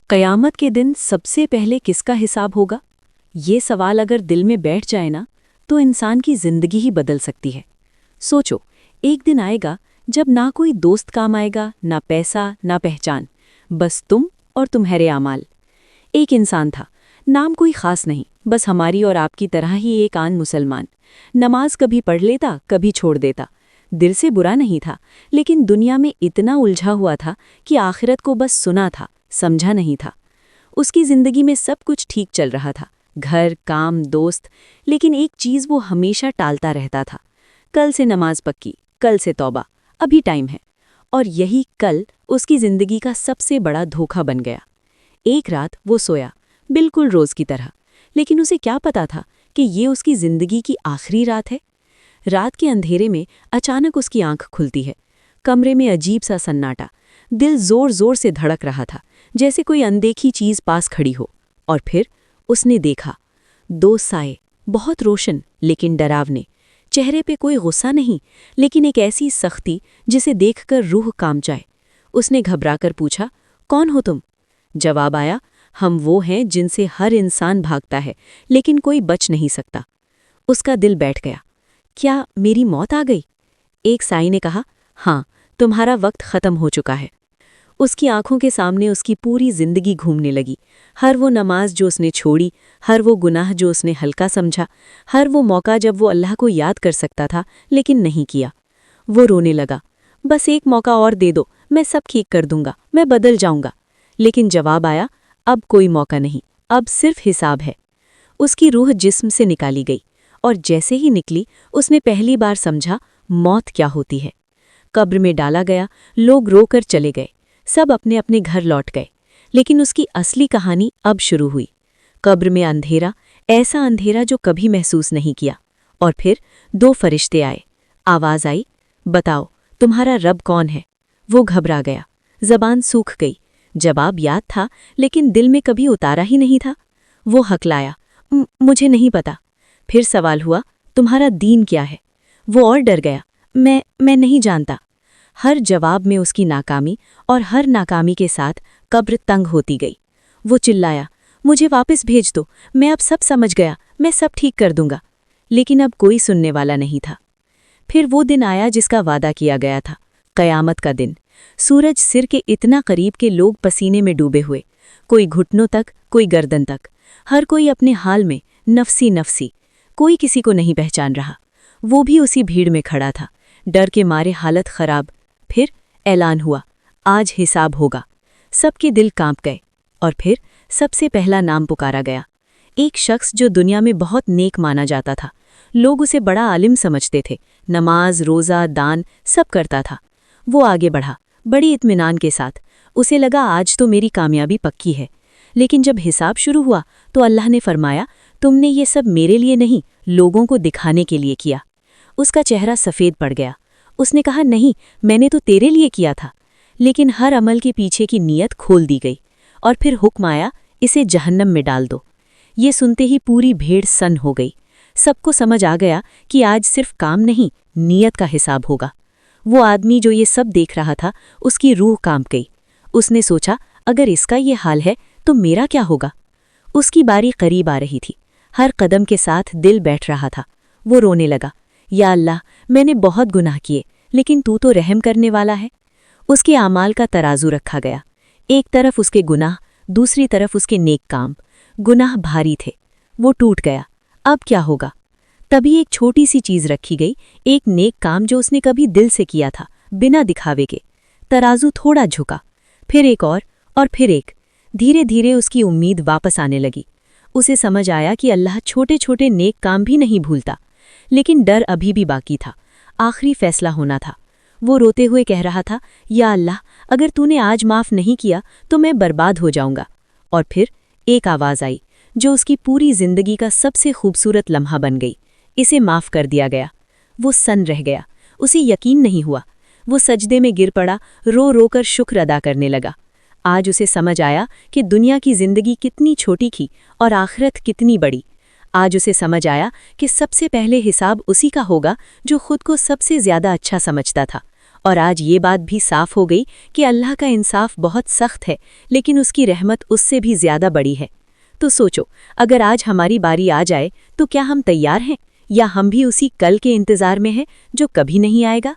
قیامت کے دن سب سے پہلے کس کا حساب ہوگا؟ یہ سوال اگر دل میں بیٹھ جائے نا تو انسان کی زندگی ہی بدل سکتی ہے۔ سوچو، ایک دن آئے گا جب نہ کوئی دوست کام آئے گا، نہ پیسہ، نہ پہچان، بس تم اور تمہارے اعمال۔ ایک انسان تھا، نام کوئی خاص نہیں، بس ہماری اور آپ کی طرح ہی ایک عام مسلمان۔ نماز کبھی پڑھ لیتا، کبھی چھوڑ دیتا۔ دل سے برا نہیں تھا، لیکن دنیا میں اتنا الجھا ہوا تھا کہ آخرت کو بس سنا تھا، سمجھا نہیں تھا۔ اس کی زندگی میں سب کچھ ٹھیک چل رہا تھا، گھر، کام، دوست، لیکن ایک چیز وہ ہمیشہ ٹالتا رہتا تھا۔ کل سے نماز پکی، کل سے توبہ، ابھی ٹائم ہے۔ اور یہی کل اس کی زندگی کا سب سے بڑا دھوکہ بن گیا۔ ایک رات وہ سویا، بالکل روز کی طرح، لیکن اسے کیا پتا تھا کہ یہ اس کی زندگی کی آخری رات ہے۔ رات کے اندھیرے میں اچانک اس کی آنکھ کھلتی ہے۔ کمرے میں عجیب سا سناٹا، دل زور زور سے دھڑک رہا تھا، جیسے کوئی اندیکھی چیز پاس کھڑی ہو۔ اور پھر اس نے دیکھا دو سائے، بہت روشن لیکن ڈراونے۔ چہرے پہ کوئی غصہ نہیں، لیکن ایک ایسی سختی جسے دیکھ کر روح کانپ جائے۔ اس نے گھبرا کر پوچھا، کون ہو تم؟ جواب آیا، ہم وہ ہیں جن سے ہر انسان بھاگتا ہے لیکن کوئی بچ نہیں سکتا۔ اس کا دل بیٹھ گیا۔ کیا میری موت آ گئی؟ ایک سائی نے کہا، ہاں، تمہارا وقت ختم ہو چکا ہے۔ اس کی آنکھوں کے سامنے اس کی پوری زندگی گھومنے لگی، ہر وہ نماز جو اس نے چھوڑی، ہر وہ گناہ جو اس نے ہلکا سمجھا، ہر وہ موقع جب وہ اللہ کو یاد کر سکتا تھا لیکن نہیں کیا۔ وہ رونے لگا، بس ایک موقع اور دے دو، میں سب ٹھیک کر دوں گا، میں بدل جاؤں گا۔ لیکن جواب آیا، اب کوئی موقع نہیں، اب صرف حساب ہے۔ اس کی روح جسم سے نکالی گئی، اور جیسے ہی نکلی اس نے پہلی بار سمجھا موت کیا ہوتی ہے۔ قبر میں ڈالا گیا، لوگ رو کر چلے گئے، سب اپنے اپنے گھر لوٹ گئے، لیکن اس کی اصلی کہانی اب شروع ہوئی۔ قبر میں اندھیرا، ایسا اندھیرا جو کبھی محسوس نہیں کیا۔ اور پھر دو فرشتے آئے، آواز آئی، بتاؤ تمہارا رب کون ہے؟ وہ گھبرا گیا، زبان سوکھ گئی، جواب یاد تھا لیکن دل میں کبھی اتارا ہی نہیں تھا۔ وہ ہکلایا، مجھے نہیں پتا۔ پھر سوال ہوا، تمہارا دین کیا ہے؟ وہ اور ڈر گیا، میں نہیں جانتا۔ ہر جواب میں اس کی ناکامی، اور ہر ناکامی کے ساتھ قبر تنگ ہوتی گئی۔ وہ چلایا، مجھے واپس بھیج دو، میں اب سب سمجھ گیا، میں سب ٹھیک کر دوں گا۔ لیکن اب کوئی سننے والا نہیں تھا۔ پھر وہ دن آیا جس کا وعدہ کیا گیا تھا، قیامت کا دن۔ سورج سر کے اتنا قریب کہ لوگ پسینے میں ڈوبے ہوئے، کوئی گھٹنوں تک، کوئی گردن تک، ہر کوئی اپنے حال میں، نفسی نفسی، کوئی کسی کو نہیں پہچان رہا۔ وہ بھی اسی بھیڑ میں کھڑا تھا، ڈر کے مارے حالت خراب۔ پھر اعلان ہوا، آج حساب ہوگا۔ سب کے دل کانپ گئے، اور پھر سب سے پہلا نام پکارا گیا۔ ایک شخص جو دنیا میں بہت نیک مانا جاتا تھا، لوگ اسے بڑا عالم سمجھتے تھے، نماز، روزہ، دان سب کرتا تھا۔ وہ آگے بڑھا، بڑی اطمینان کے ساتھ۔ اسے لگا آج تو میری کامیابی پکی ہے۔ لیکن جب حساب شروع ہوا تو اللہ نے فرمایا، تم نے یہ سب میرے لیے نہیں، لوگوں کو دکھانے کے لیے کیا۔ اس کا چہرہ سفید پڑ گیا۔ اس نے کہا، نہیں، میں نے تو تیرے لیے کیا تھا۔ لیکن ہر عمل کے پیچھے کی نیت کھول دی گئی، اور پھر حکم آیا، اسے جہنم میں ڈال دو۔ یہ سنتے ہی پوری بھیڑ سن ہو گئی۔ سب کو سمجھ آ گیا کہ آج صرف کام نہیں، نیت کا حساب ہوگا۔ وہ آدمی جو یہ سب دیکھ رہا تھا، اس کی روح کانپ گئی۔ اس نے سوچا، اگر اس کا یہ حال ہے تو میرا کیا ہوگا؟ اس کی باری قریب آ رہی تھی، ہر قدم کے ساتھ دل بیٹھ رہا تھا۔ وہ رونے لگا، یا اللہ، میں نے بہت گناہ کیے، لیکن تو رحم کرنے والا ہے۔ اس کے اعمال کا ترازو رکھا گیا، ایک طرف اس کے گناہ، دوسری طرف اس کے نیک کام۔ گناہ بھاری تھے، وہ ٹوٹ گیا۔ اب کیا ہوگا؟ تبھی ایک چھوٹی سی چیز رکھی گئی، ایک نیک کام جو اس نے کبھی دل سے کیا تھا، بنا دکھاوے کے۔ ترازو تھوڑا جھکا، پھر ایک اور پھر ایک۔ دھیرے دھیرے اس کی امید واپس آنے لگی۔ اسے سمجھ آیا کہ اللہ چھوٹے چھوٹے نیک کام بھی نہیں بھولتا۔ لیکن ڈر ابھی بھی باقی تھا، آخری فیصلہ ہونا تھا۔ وہ روتے ہوئے کہہ رہا تھا، یا اللہ، اگر تو نے آج معاف نہیں کیا تو میں برباد ہو جاؤں گا۔ اور پھر ایک آواز آئی جو اس کی پوری زندگی کا سب سے خوبصورت لمحہ بن گئی، اسے معاف کر دیا گیا۔ وہ سن رہ گیا، اسے یقین نہیں ہوا۔ وہ سجدے میں گر پڑا، رو رو کر شکر ادا کرنے لگا۔ آج اسے سمجھ آیا کہ دنیا کی زندگی کتنی چھوٹی تھی اور آخرت کتنی بڑی۔ آج اسے سمجھ آیا کہ سب سے پہلے حساب اسی کا ہوگا جو خود کو سب سے زیادہ اچھا سمجھتا تھا، اور آج یہ بات بھی صاف ہو گئی کہ اللہ کا انصاف بہت سخت ہے، لیکن اس کی رحمت اس سے بھی زیادہ بڑی ہے۔ تو سوچو، اگر آج ہماری باری آ جائے تو کیا ہم تیار ہیں، یا ہم بھی اسی کل کے انتظار میں ہیں جو کبھی نہیں آئے گا؟